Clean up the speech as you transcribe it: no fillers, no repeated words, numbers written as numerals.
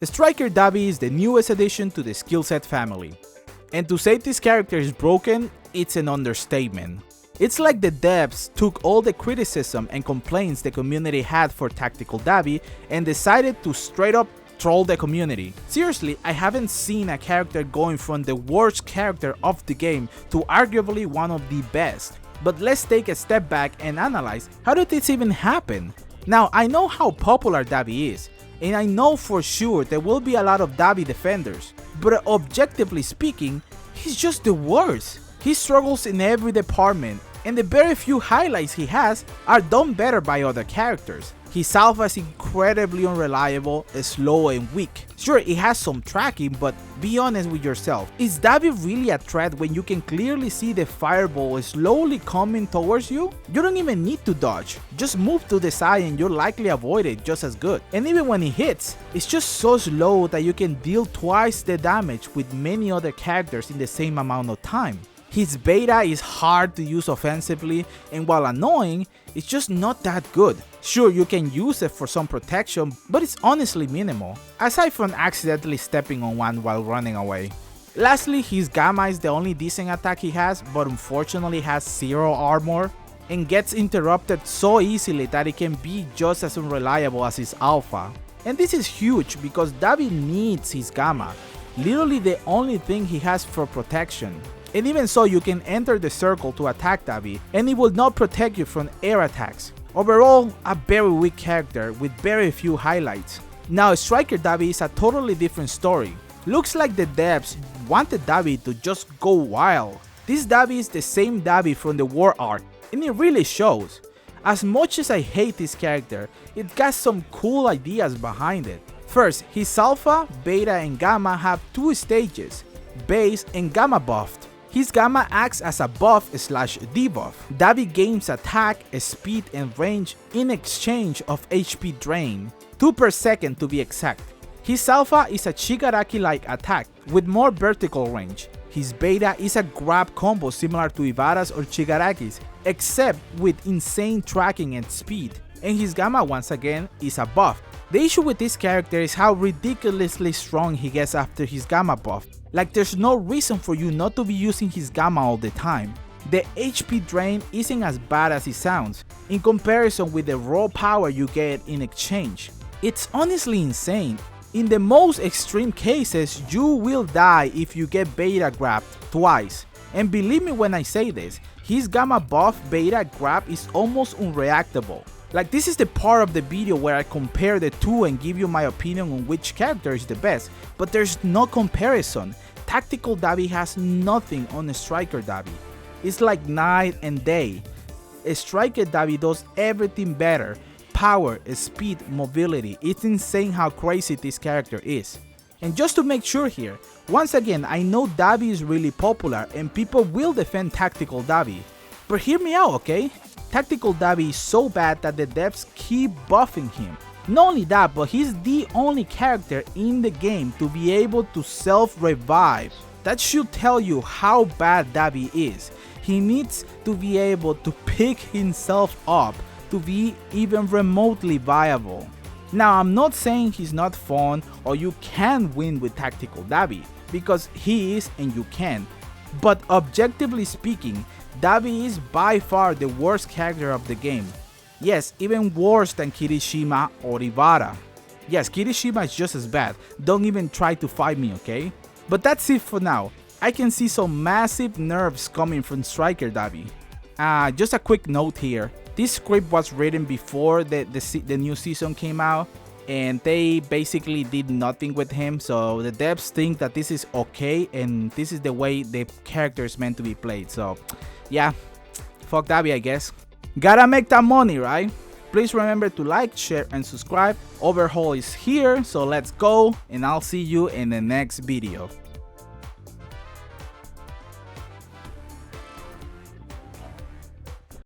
Striker Dabi is the newest addition to the skillset family. And to say this character is broken, it's an understatement. It's like the devs took all the criticism and complaints the community had for Tactical Dabi and decided to straight up troll the community. Seriously, I haven't seen a character going from the worst character of the game to arguably one of the best. But let's take a step back and analyze, how did this even happen? Now, I know how popular Dabi is, and I know for sure there will be a lot of Dabi defenders, but objectively speaking, he's just the worst. He struggles in every department, and the very few highlights he has are done better by other characters. His alpha is incredibly unreliable, slow and weak. Sure, it has some tracking, but be honest with yourself. Is Dabi really a threat when you can clearly see the fireball slowly coming towards you? You don't even need to dodge. Just move to the side and you'll likely avoid it just as good. And even when it hits, it's just so slow that you can deal twice the damage with many other characters in the same amount of time. His beta is hard to use offensively, and while annoying, it's just not that good. Sure, you can use it for some protection, but it's honestly minimal, aside from accidentally stepping on one while running away. Lastly, his Gamma is the only decent attack he has, but unfortunately has 0 armor, and gets interrupted so easily that it can be just as unreliable as his Alpha. And this is huge because Dabi needs his Gamma, literally the only thing he has for protection. And even so, you can enter the circle to attack Dabi, and it will not protect you from air attacks. Overall, a very weak character with very few highlights. Now, Striker Dabi is a totally different story. Looks like the devs wanted Dabi to just go wild. This Dabi is the same Dabi from the War arc, and it really shows. As much as I hate this character, it got some cool ideas behind it. First, his Alpha, Beta and Gamma have 2 stages, Base and Gamma buffed. His Gamma acts as a buff/debuff. Dabi gains attack, speed and range in exchange of HP drain, 2 per second to be exact. His Alpha is a Shigaraki-like attack with more vertical range. His Beta is a grab combo similar to Ivara's or Shigaraki's, except with insane tracking and speed. And his Gamma once again is a buff. The issue with this character is how ridiculously strong he gets after his Gamma buff. Like, there's no reason for you not to be using his Gamma all the time. The HP drain isn't as bad as it sounds, in comparison with the raw power you get in exchange. It's honestly insane. In the most extreme cases, you will die if you get Beta grabbed twice. And believe me when I say this, his Gamma buff Beta grab is almost unreactable. Like, this is the part of the video where I compare the two and give you my opinion on which character is the best, but there's no comparison. Tactical Dabi has nothing on a Striker Dabi. It's like night and day. A Striker Dabi does everything better. Power, speed, mobility. It's insane how crazy this character is. And just to make sure here, once again, I know Dabi is really popular and people will defend Tactical Dabi. But hear me out, okay? Tactical Dabi is so bad that the devs keep buffing him. Not only that, but he's the only character in the game to be able to self-revive. That should tell you how bad Dabi is. He needs to be able to pick himself up to be even remotely viable. Now, I'm not saying he's not fun or you can win with Tactical Dabi, because he is and you can. But objectively speaking, Dabi is by far the worst character of the game. Yes, even worse than Kirishima or Ivara. Yes, Kirishima is just as bad. Don't even try to fight me, okay? But that's it for now. I can see some massive nerfs coming from Striker Dabi. Just a quick note here. This script was written before the new season came out, and they basically did nothing with him, so the devs think that this is okay and this is the way the character is meant to be played. So yeah, fuck Dabi, I guess. Gotta make that money, right? Please remember to like, share and subscribe. Overhaul is here, so let's go, and I'll see you in the next video.